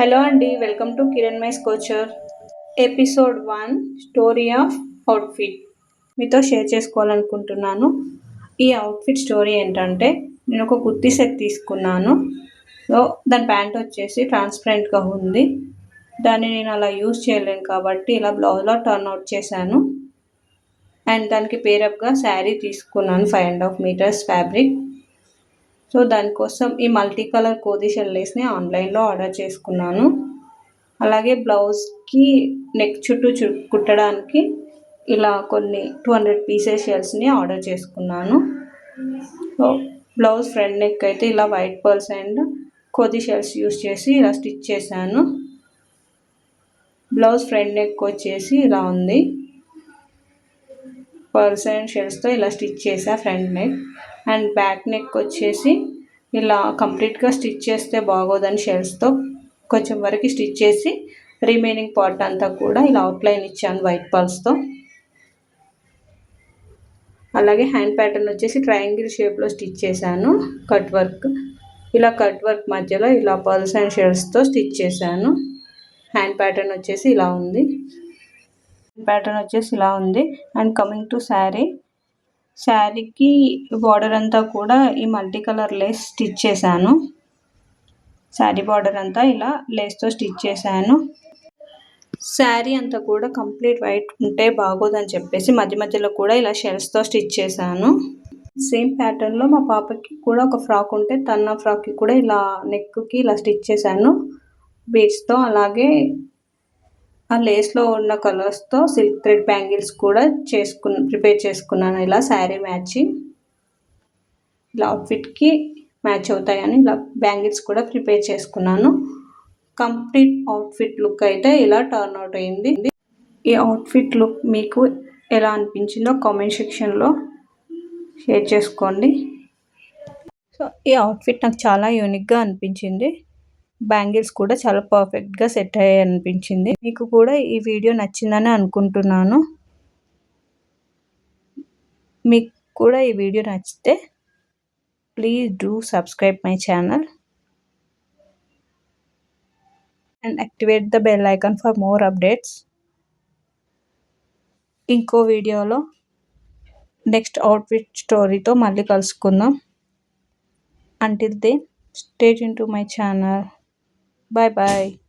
Hello అండి. Welcome to Kiran మైస్ couture. Episode 1 story of outfit మీతో షేర్ చేసుకోవాలనుకుంటున్నాను. ఈ అవుట్ఫిట్ స్టోరీ ఏంటంటే, నేను ఒక కుర్తీ సెట్ తీసుకున్నాను. సో దాని ప్యాంట్ వచ్చేసి ట్రాన్స్పరెంట్గా ఉంది. దాన్ని నేను అలా యూజ్ చేయలేను కాబట్టి ఇలా బ్లౌజ్లో టర్న్ అవుట్ చేశాను. అండ్ దానికి పేరప్గా శారీ తీసుకున్నాను 5.5 మీటర్స్ ఫ్యాబ్రిక్. సో దానికోసం ఈ మల్టీ కలర్ కోది షెల్ లేస్ని ఆన్లైన్లో ఆర్డర్ చేసుకున్నాను. అలాగే బ్లౌజ్కి నెక్ చుట్టూ కుట్టడానికి ఇలా కొన్ని 200 పీసెస్ షెల్స్ని ఆర్డర్ చేసుకున్నాను. సో బ్లౌజ్ ఫ్రంట్ నెక్ అయితే ఇలా వైట్ పర్ల్స్ అండ్ కోది షెల్స్ యూస్ చేసి ఇలా స్టిచ్ చేశాను. బ్లౌజ్ ఫ్రంట్ నెక్ వచ్చేసి ఇలా ఉంది. పర్ల్స్ అండ్ షెల్స్తో ఇలా స్టిచ్ చేసా front neck. And back neck వచ్చేసి ఇలా కంప్లీట్గా స్టిచ్ చేస్తే బాగోదని షెల్స్తో కొంచెం వరకు స్టిచ్ చేసి రిమైనింగ్ పార్ట్ అంతా కూడా ఇలా అవుట్లైన్ ఇచ్చాను వైట్ పర్ల్స్తో. అలాగే హ్యాండ్ ప్యాటర్న్ వచ్చేసి ట్రయాంగిల్ షేప్లో స్టిచ్ చేశాను. కట్ వర్క్ ఇలా కట్ వర్క్ మధ్యలో ఇలా పర్ల్స్ అండ్ షెల్స్తో స్టిచ్ చేశాను. హ్యాండ్ ప్యాటర్న్ వచ్చేసి ఇలా ఉంది. అండ్ కమింగ్ టు శారీకి బార్డర్ అంతా కూడా ఈ మల్టీ కలర్ లేస్ స్టిచ్ చేశాను. శారీ బార్డర్ అంతా ఇలా లేస్తో స్టిచ్ చేశాను. శారీ అంతా కూడా కంప్లీట్ వైట్ ఉంటే బాగోదని చెప్పేసి మధ్య మధ్యలో కూడా ఇలా షెల్స్తో స్టిచ్ చేశాను. సేమ్ ప్యాటర్న్లో మా పాపకి కూడా ఒక ఫ్రాక్ ఉంటే తన ఫ్రాక్కి కూడా ఇలా నెక్కి ఇలా స్టిచ్ చేశాను బీడ్స్తో. అలాగే ఆ లేస్లో ఉన్న కలర్స్తో సిల్క్ థ్రెడ్ బ్యాంగిల్స్ కూడా ప్రిపేర్ చేసుకున్నాను. ఇలా శారీ మ్యాచింగ్ ఇలా అవుట్ఫిట్కి మ్యాచ్ అవుతాయని ఇలా బ్యాంగిల్స్ కూడా ప్రిపేర్ చేసుకున్నాను. కంప్లీట్ అవుట్ఫిట్ లుక్ అయితే ఇలా టర్న్ అవుట్ అయింది. ఈ అవుట్ఫిట్ లుక్ మీకు ఎలా అనిపించిందో కామెంట్ సెక్షన్లో షేర్ చేసుకోండి. సో ఈ అవుట్ఫిట్ నాకు చాలా యూనిక్గా అనిపించింది. బ్యాంగిల్స్ కూడా చాలా పర్ఫెక్ట్గా సెట్ అయ్యాయి అనిపించింది. మీకు కూడా ఈ వీడియో నచ్చిందని అనుకుంటున్నాను. మీకు కూడా ఈ వీడియో నచ్చితే please do subscribe my channel and activate the bell icon for more updates. ఇంకో వీడియోలో నెక్స్ట్ అవుట్ఫిట్ స్టోరీతో మళ్ళీ కలుసుకుందాం. Until then, stay tuned to my channel. Bye bye.